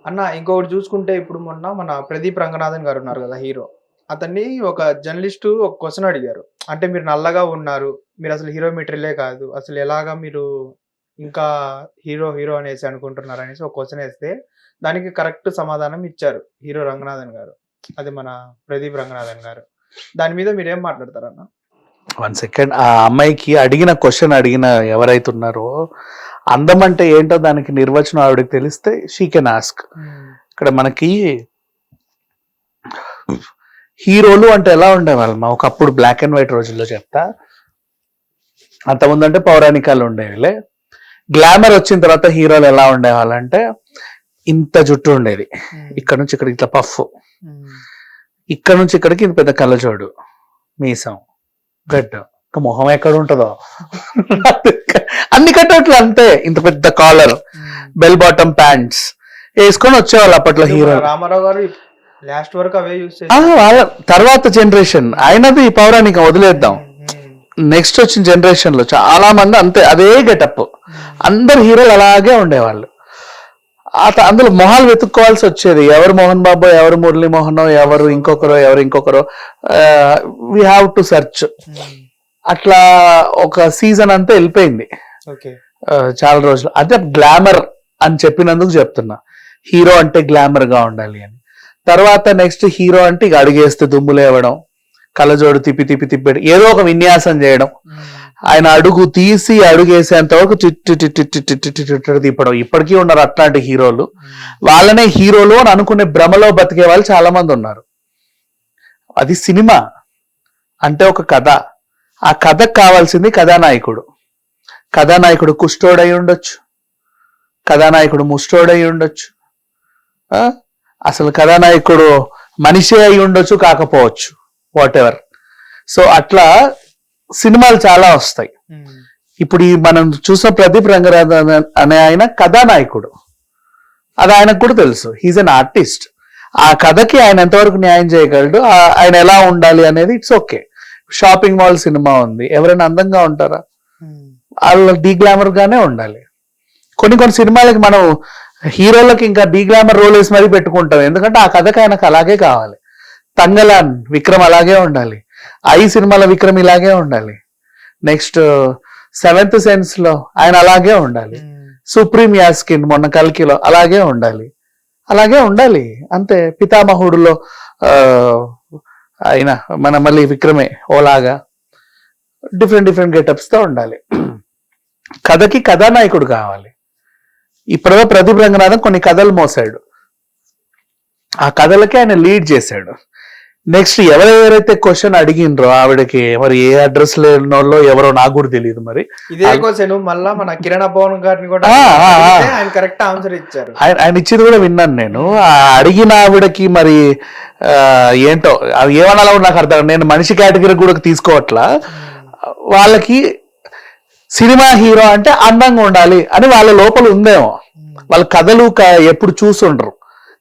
అన్న ఇంకొకటి చూసుకుంటే ఇప్పుడు మొన్న మన ప్రదీప్ రంగనాథన్ గారు ఉన్నారు కదా హీరో. అతన్ని ఒక జర్నలిస్టు ఒక క్వెషన్ అడిగారు. అంటే మీరు నల్లగా ఉన్నారు. మీరు అసలు హీరో మెటీరియలే కాదు. అసలు ఎలాగా మీరు ఇంకా హీరో హీరో అనేసి అనుకుంటున్నారు అనేసి ఒక క్వెషన్ ఏస్తే దానికి కరెక్ట్ సమాధానం ఇచ్చారు హీరో రంగనాథన్ గారు. అది మన ప్రదీప్ రంగనాథన్ గారు. దాని మీద మీరేం మాట్లాడతారన్న? 1 సెకండ్. ఆ అమ్మాయికి అడిగిన క్వశ్చన్ ఎవరైతే ఉన్నారో అందం అంటే ఏంటో దానికి నిర్వచనం ఆవిడకి తెలిస్తే షీ కెన్ ఆస్క్. ఇక్కడ మనకి హీరోలు అంటే ఎలా ఉండేవాళ్ళం ఒకప్పుడు బ్లాక్ అండ్ వైట్ రోజుల్లో చెప్తా. అంతకుముందు అంటే పౌరాణికాలు ఉండేవిలే. గ్లామర్ వచ్చిన తర్వాత హీరోలు ఎలా ఉండేవాళ్ళంటే ఇంత జుట్టు ఉండేది, ఇక్కడ నుంచి ఇక్కడికి ఇట్లా పఫ్, ఇక్కడ నుంచి ఇక్కడికి ఇంత పెద్ద కళ్ళజోడు, మీసం, గడ్డ, ఇంకా మొహం ఎక్కడ ఉంటుందో అన్ని కట్టట్లు అంతే, ఇంత పెద్ద కాలర్, బెల్ బాటమ్ ప్యాంట్స్ వేసుకొని వచ్చేవాళ్ళు అప్పట్లో హీరో. రామారావు గారు లాస్ట్ వరకు అవే యూస్ వాళ్ళ తర్వాత జనరేషన్ ఆయనది పౌరాణికం వదిలేద్దాం. నెక్స్ట్ వచ్చిన జనరేషన్ లో చాలా మంది అంతే, అదే గెటప్. అందరు హీరోలు అలాగే ఉండేవాళ్ళు. అందులో మొహాలు వెతుక్కోవాల్సి వచ్చేది. ఎవరు మోహన్ బాబు, ఎవరు మురళీ మోహన్, ఎవరు ఇంకొకరు వీ హ్యావ్ టు సెర్చ్. అట్లా ఒక సీజన్ అంతా వెళ్ళిపోయింది చాలా రోజులు. అదే గ్లామర్ అని చెప్పినందుకు చెప్తున్నా, హీరో అంటే గ్లామర్ గా ఉండాలి అని. తర్వాత నెక్స్ట్ హీరో అంటే ఇక అడుగేస్తే దుమ్ములేవడం, కళ్ళజోడు తిప్పి ఏదో ఒక విన్యాసం చేయడం, ఆయన అడుగు తీసి అడుగేసేంత వరకు తిప్పడం. ఇప్పటికీ ఉన్నారు అట్లాంటి హీరోలు. వాళ్ళనే హీరోలు అని అనుకునే భ్రమలో బతికే వాళ్ళు చాలా మంది ఉన్నారు. అది సినిమా అంటే ఒక కథ. ఆ కథకు కావాల్సింది కథానాయకుడు. కథానాయకుడు కుష్ఠోడై ఉండొచ్చు, కథానాయకుడు ముష్టోడై ఉండొచ్చు, అసలు కథానాయకుడు మనిషి అయి ఉండొచ్చు, కాకపోవచ్చు, వాట్ ఎవర్. సో అట్లా సినిమాలు చాలా వస్తాయి. ఇప్పుడు మనం చూసిన ప్రదీప్ రంగనాథన్ అనే ఆయన కథానాయకుడు, అది ఆయనకు కూడా తెలుసు. He's an artist. ఆ కథకి ఆయన ఎంతవరకు న్యాయం చేయగలడు, ఆయన ఎలా ఉండాలి అనేది it's okay. Shopping mall cinema ఉంది, ఎవరైనా అందంగా ఉంటారా? వాళ్ళు డీగ్లామర్ గానే ఉండాలి. కొన్ని సినిమాలకి మనం హీరోలకి ఇంకా డీగ్లామర్ రోల్ వేసి మరీ పెట్టుకుంటాం, ఎందుకంటే ఆ కథకి ఆయనకు అలాగే కావాలి. తంగలాన్ విక్రమ్ అలాగే ఉండాలి, ఐ సినిమాల విక్రమ్ ఇలాగే ఉండాలి, నెక్స్ట్ సెవెంత్ సెన్స్ లో ఆయన అలాగే ఉండాలి, సుప్రీం యాస్కిన్ మొన్న కల్కిలో అలాగే ఉండాలి అంతే. పితామహుడులో ఆయన మన మళ్ళీ విక్రమే ఓలాగా డిఫరెంట్ గెటప్స్ తో ఉండాలి. కథకి కథానాయకుడు కావాలి. ఇప్పుడు ప్రదీప్ రంగనాథన్ కొన్ని కథలు మోసాడు, ఆ కథలకి ఆయన లీడ్ చేశాడు. నెక్స్ట్ ఎవరెవరైతే క్వశ్చన్ అడిగినరో ఆవిడకి మరి ఏ అడ్రస్ లేనోళ్ళో ఎవరో నాకు కూడా తెలియదు. మరి ఇదే క్వశ్చన్ మళ్ళా మన కిరణ్ భవన్ గారిని కూడా ఆయన కరెక్ట్ ఆన్సర్ ఇచ్చారు. ఆయన ఇచ్చింది కూడా విన్నాను నేను. అడిగిన ఆవిడకి మరి ఏంటో అది ఏమన్నా కూడా నాకు అర్థం. నేను మనిషి కేటగిరీ కూడా తీసుకోవట్లా. వాళ్ళకి సినిమా హీరో అంటే అందంగా ఉండాలి అని వాళ్ళ లోపల ఉందేమో. వాళ్ళ కథలు ఎప్పుడు చూసుండరు,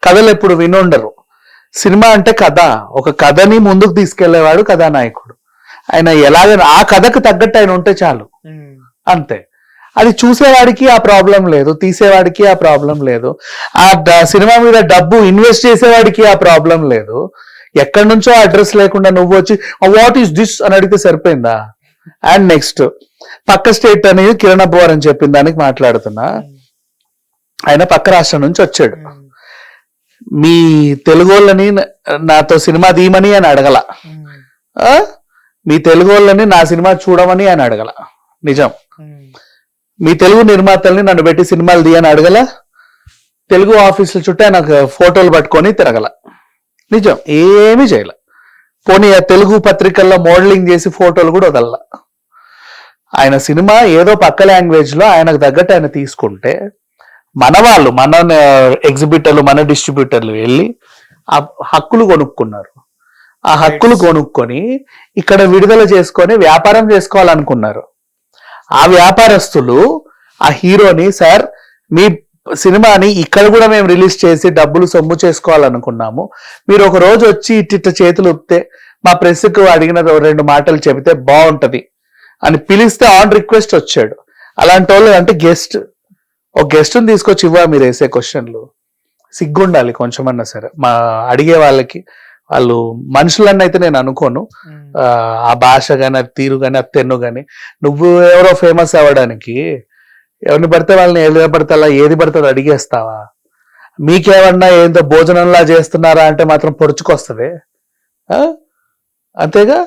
కథలు ఎప్పుడు వినుండరు. సినిమా అంటే కథ, ఒక కథని ముందుకు తీసుకెళ్లేవాడు కథానాయకుడు. ఆయన ఎలాగైనా ఆ కథకు తగ్గట్టు ఆయన ఉంటే చాలు అంతే. అది చూసేవాడికి ఆ ప్రాబ్లం లేదు, తీసేవాడికి ఆ ప్రాబ్లం లేదు, ఆ సినిమా మీద డబ్బు ఇన్వెస్ట్ చేసేవాడికి ఆ ప్రాబ్లం లేదు. ఎక్కడి నుంచో అడ్రస్ లేకుండా నువ్వు వచ్చి వాట్ ఈస్ దిస్ అని అడిగితే సరిపోయిందా? అండ్ నెక్స్ట్ పక్క స్టేట్ అనేది కిరణ్ అబ్బవర్ అని చెప్పిన దానికి మాట్లాడుతున్నా. ఆయన పక్క రాష్ట్రం నుంచి వచ్చాడు. మీ తెలుగు వాళ్ళని నాతో సినిమా తీయమని అని అడగల, మీ తెలుగు వాళ్ళని నా సినిమా చూడమని అని అడగల, నిజం. మీ తెలుగు నిర్మాతల్ని నన్ను పెట్టి సినిమాలు తీయని అడగల, తెలుగు ఆఫీసుల చుట్టూ నాకు ఫోటోలు పట్టుకొని తిరగల, నిజం. ఏమీ చేయలే. పోనీ ఆ తెలుగు పత్రికల్లో మోడలింగ్ చేసి ఫోటోలు కూడా వదల. ఆయన సినిమా ఏదో పక్క లాంగ్వేజ్ లో ఆయనకు తగ్గట్టు ఆయన తీసుకుంటే మన వాళ్ళు, మన ఎగ్జిబిటర్లు, మన డిస్ట్రిబ్యూటర్లు వెళ్ళి ఆ హక్కులు కొనుక్కున్నారు. ఆ హక్కులు కొనుక్కొని ఇక్కడ విడుదల చేసుకొని వ్యాపారం చేసుకోవాలనుకున్నారు. ఆ వ్యాపారస్తులు ఆ హీరోని, సార్ మీ సినిమాని ఇక్కడ కూడా మేము రిలీజ్ చేసి డబ్బులు సొమ్ము చేసుకోవాలనుకున్నాము, మీరు ఒక రోజు వచ్చి ఇట్ట చేతులు ఊపితే మా ప్రెస్కు అడిగిన 2 మాటలు చెబితే బాగుంటది అని పిలిస్తే ఆన్ రిక్వెస్ట్ వచ్చాడు. అలాంటి వాళ్ళు అంటే గెస్ట్, ఒక గెస్ట్ని తీసుకొచ్చి ఇవ్వ మీరు వేసే క్వశ్చన్లు. సిగ్గుండాలి కొంచెమన్నా సరే. మా అడిగే వాళ్ళకి, వాళ్ళు మనుషులన్నీ అయితే నేను అనుకోను. ఆ భాష కానీ, అది తీరు కానీ, అది తెన్ను కానీ. నువ్వు ఎవరో ఫేమస్ అవ్వడానికి ఎవరిని పడితే వాళ్ళని ఏది పడితే అలా ఏది పడితే అది అడిగేస్తావా? మీకేమన్నా ఏందో భోజనంలా చేస్తున్నారా అంటే మాత్రం పొడుచుకొస్తుంది. అంతేగా.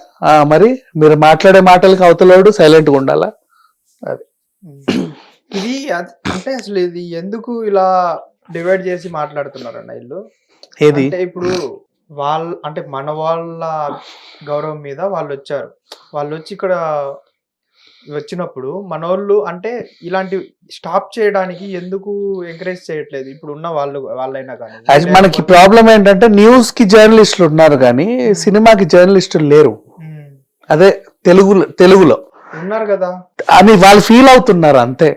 మరి మీరు మాట్లాడే మాటలకి అవతలోడు సైలెంట్గా ఉండాలా? అది ఇది అంటే అసలు ఇది ఎందుకు ఇలా డివైడ్ చేసి మాట్లాడుతున్నారన్న వీళ్ళు? ఏది అంటే ఇప్పుడు వాళ్ళ అంటే మన వాళ్ళ గౌరవం మీద వాళ్ళు వచ్చారు. వాళ్ళు వచ్చి ఇక్కడ వచ్చినప్పుడు మనోళ్ళు అంటే ఇలాంటి స్టాప్ చేయడానికి ఎందుకు ఎంకరేజ్ చేయట్లేదు? ఇప్పుడు ఉన్న వాళ్ళైనా కానీ. మనకి ప్రాబ్లం ఏంటంటే న్యూస్ కి జర్నలిస్టులు ఉన్నారు కానీ సినిమాకి జర్నలిస్టులు లేరు. అదే తెలుగులో ఉన్నారు కదా అని వాళ్ళు ఫీల్ అవుతున్నారు అంతే.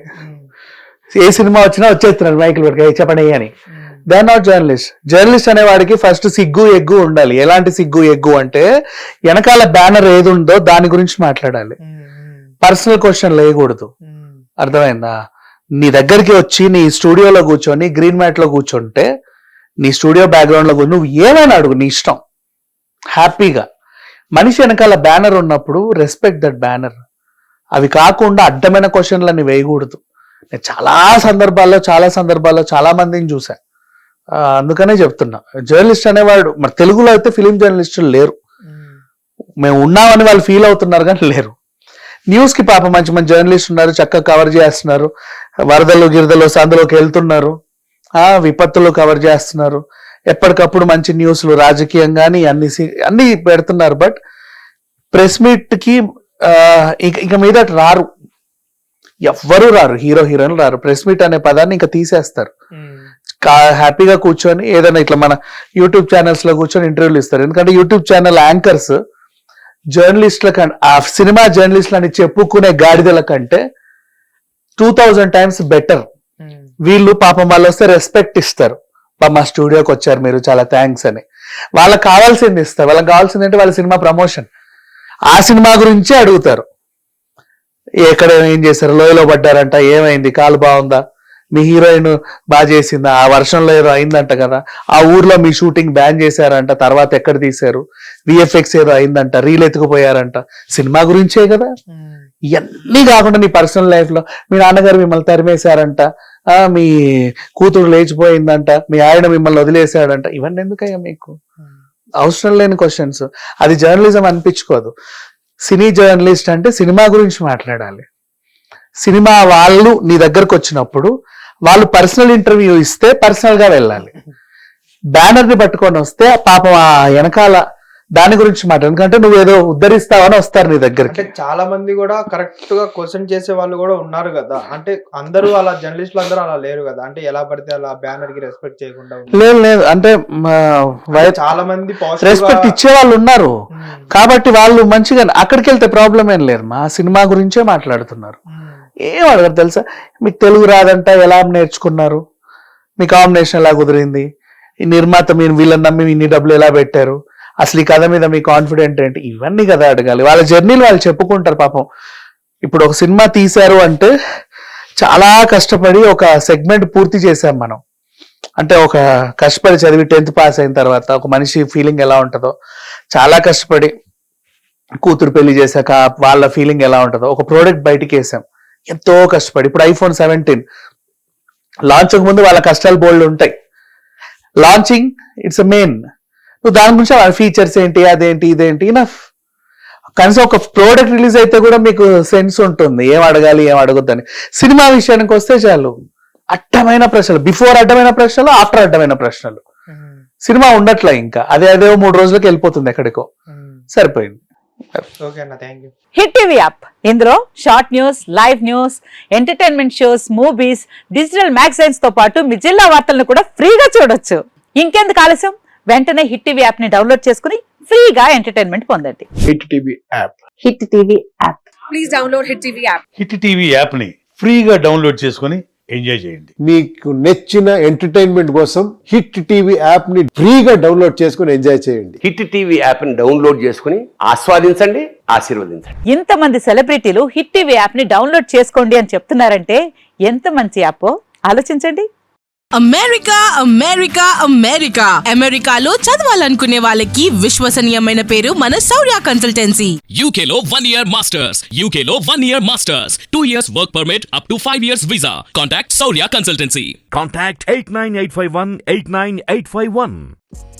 ఏ సినిమా వచ్చినా వచ్చేస్తున్నారు మైకులు పెట్టుకు చెప్పండి అని. They are not journalist. Journalist అనేవాడికి ఫస్ట్ సిగ్గు ఎగ్గు ఉండాలి. ఎలాంటి సిగ్గు ఎగ్గు అంటే వెనకాల బ్యానర్ ఏది ఉందో దాని గురించి మాట్లాడాలి. పర్సనల్ క్వశ్చన్ లేకూడదు. అర్థమైందా? నీ దగ్గరికి వచ్చి నీ స్టూడియోలో కూర్చొని గ్రీన్ మ్యాట్ లో కూర్చుంటే నీ స్టూడియో బ్యాక్గ్రౌండ్ లో నువ్వు ఏమైనా అడుగు, నీ ఇష్టం, హ్యాపీగా. మనిషి వెనకాల బ్యానర్ ఉన్నప్పుడు రెస్పెక్ట్ దట్ బ్యానర్. అవి కాకుండా అడ్డమైన క్వశ్చన్లని వేయకూడదు. నేను చాలా సందర్భాల్లో చాలా మందిని చూసా. అందుకనే చెప్తున్నా, జర్నలిస్ట్ అనేవాడు మరి తెలుగులో అయితే ఫిలిం జర్నలిస్టులు లేరు. మేము ఉన్నామని వాళ్ళు ఫీల్ అవుతున్నారు కానీ లేరు. న్యూస్ కి పాప మంచి మంచి జర్నలిస్ట్ ఉన్నారు, చక్కగా కవర్ చేస్తున్నారు. వరదలు గిరదలు అందులోకి వెళ్తున్నారు, విపత్తులు కవర్ చేస్తున్నారు. ఎప్పటికప్పుడు మంచి న్యూస్లు రాజకీయం కానీ అన్ని పెడుతున్నారు. బట్ ప్రెస్ మీట్ కి ఇక మీద రారు, ఎవ్వరూ రారు. హీరోయిన్లు రారు. ప్రెస్ మీట్ అనే పదాన్ని ఇంకా తీసేస్తారు. హ్యాపీగా కూర్చొని ఏదైనా ఇట్లా మన యూట్యూబ్ ఛానల్స్ లో కూర్చొని ఇంటర్వ్యూలు ఇస్తారు. ఎందుకంటే యూట్యూబ్ ఛానల్ యాంకర్స్ జర్నలిస్టుల కంటే, ఆ సినిమా జర్నలిస్టులు అని చెప్పుకునే గాడిదల కంటే 2000 times బెటర్. వీళ్ళు పాపం వాళ్ళు వస్తే రెస్పెక్ట్ ఇస్తారు. మా స్టూడియోకి వచ్చారు మీరు, చాలా థ్యాంక్స్ అని. వాళ్ళకి కావాల్సింది ఇస్తారు. వాళ్ళకి కావాల్సింది అంటే వాళ్ళ సినిమా ప్రమోషన్. ఆ సినిమా గురించే అడుగుతారు. ఎక్కడ ఏం చేశారు, లోయలో పడ్డారంట, ఏమైంది, కాలు బాగుందా, మీ హీరోయిన్ బాగా చేసిందా, ఆ వర్షంలో ఏదో అయిందంట కదా, ఆ ఊర్లో మీ షూటింగ్ బ్యాన్ చేశారంట, తర్వాత ఎక్కడ తీశారు, విఎఫ్ఎక్స్ ఏదో అయిందంట, రీల్ ఎత్తుకుపోయారంట. సినిమా గురించే కదా. ఇవన్నీ కాకుండా నీ పర్సనల్ లైఫ్ లో మీ నాన్నగారు మిమ్మల్ని తరిమేశారంట, మీ కూతురు లేచిపోయిందంట, మీ ఆయన మిమ్మల్ని వదిలేశాడంట, ఇవన్నీ ఎందుకయ్యా మీకు? అవసరం లేని క్వశ్చన్స్. అది జర్నలిజం అనిపించుకోదు. సినీ జర్నలిస్ట్ అంటే సినిమా గురించి మాట్లాడాలి. సినిమా వాళ్ళు నీ దగ్గరకు వచ్చినప్పుడు వాళ్ళు పర్సనల్ ఇంటర్వ్యూ ఇస్తే పర్సనల్ గా వెళ్ళాలి. బ్యానర్ ని పట్టుకొని వస్తే పాపం ఆ వెనకాల దాని గురించి మాట. ఎందుకంటే నువ్వు ఏదో ఉద్ధరిస్తావని వస్తారు నీ దగ్గరికి. అంటే చాలా మంది కూడా కరెక్ట్ గా క్వశ్చన్ చేసే వాళ్ళు కూడా ఉన్నారు కదా. అంటే అందరూ అలా జర్నలిస్టులు అందరూ అలా లేరు కదా. అంటే ఎలా పడితే అలా బ్యానర్ కి రెస్పెక్ట్ చేయకుండా లేదు. అంటే చాలా మంది రెస్పెక్ట్ ఇచ్చే వాళ్ళు ఉన్నారు. కాబట్టి వాళ్ళు మంచిగా అక్కడికి వెళ్తే ప్రాబ్లం ఏం లేదు. మా సినిమా గురించే మాట్లాడుతున్నారు. ఏం అడగరు తెలుసా, మీకు తెలుగు రాదంట, ఎలా నేర్చుకున్నారు, మీ కాంబినేషన్ ఎలా కుదిరింది, ఈ నిర్మాత మీరు వీళ్ళని నమ్మి ఇన్ని డబ్బులు ఎలా పెట్టారు, అసలు ఈ కథ మీద మీ కాన్ఫిడెంట్ ఏంటి, ఇవన్నీ కదా అడగాలి. వాళ్ళ జర్నీలు వాళ్ళు చెప్పుకుంటారు. పాపం ఇప్పుడు ఒక సినిమా తీశారు అంటే చాలా కష్టపడి ఒక సెగ్మెంట్ పూర్తి చేసాం మనం. అంటే ఒక కష్టపడి చదివి 10th పాస్ అయిన తర్వాత ఒక మనిషి ఫీలింగ్ ఎలా ఉంటుందో, చాలా కష్టపడి కూతురు పెళ్లి చేశాక వాళ్ళ ఫీలింగ్ ఎలా ఉంటుందో, ఒక ప్రోడక్ట్ బయటికి వేసాం ఎంతో కష్టపడి. ఇప్పుడు iPhone 17 లాంచ్ ముందు వాళ్ళ కష్టాలు బోల్డ్ ఉంటాయి. Launching it's main. నువ్వు దాని గురించి వాళ్ళ ఫీచర్స్ ఏంటి, అదేంటి, ఇదేంటి, ఇనఫ్. కనీసం ఒక ప్రోడక్ట్ రిలీజ్ అయితే కూడా మీకు సెన్స్ ఉంటుంది, ఏం అడగాలి ఏం అడగొద్దని. సినిమా విషయానికి వస్తే చాలు, అడ్డమైన ప్రశ్నలు, బిఫోర్ అడ్డమైన ప్రశ్నలు, ఆఫ్టర్ అడ్డమైన ప్రశ్నలు. సినిమా ఉండట్లే ఇంకా, అదే 3 రోజులకి వెళ్ళిపోతుంది ఎక్కడికో. సరిపోయింది. హిట్ టీవీ యాప్, ఇందులో short news, live news, entertainment shows, movies, digital magazines తో పాటు మీ జిల్లా వార్తలను కూడా ఫ్రీగా చూడొచ్చు. ఇంకెందుకు ఆలస్యం, వెంటనే హిట్ టీవీ యాప్ ని డౌన్లోడ్ చేసుకుని ఫ్రీగా ఎంటర్టైన్మెంట్ పొందండి. Hit TV app. Hit TV app. Please download hit TV app. Hit TV app ని ఫ్రీగా డౌన్లోడ్ చేసుకొని ఎంజాయ్ చేయండి. మీకు నచ్చిన ఎంటర్టైన్మెంట్ కోసం హిట్ టీవీ యాప్ ని ఫ్రీగా డౌన్లోడ్ చేసుకుని ఎంజాయ్ చేయండి. హిట్ టీవీ యాప్ ని డౌన్లోడ్ చేసుకుని ఆస్వాదించండి, ఆశీర్వదించండి. ఇంతమంది సెలబ్రిటీలు హిట్ టీవీ యాప్ ని డౌన్లోడ్ చేసుకోండి అని చెప్తున్నారంటే ఎంత మంచి యాప్ ఆలోచించండి. అమెరికా అమెరికా అమెరికా అమెరికాలో చదవాలనుకునే వాళ్ళకి విశ్వసనీయమైన పేరు మన శౌర్య consultancy. UK Law 1 Year Masters. UK Law 1 Year Masters. 2 years work permit up to 5 years visa. Contact Saurya Consultancy. Contact 89851 89851.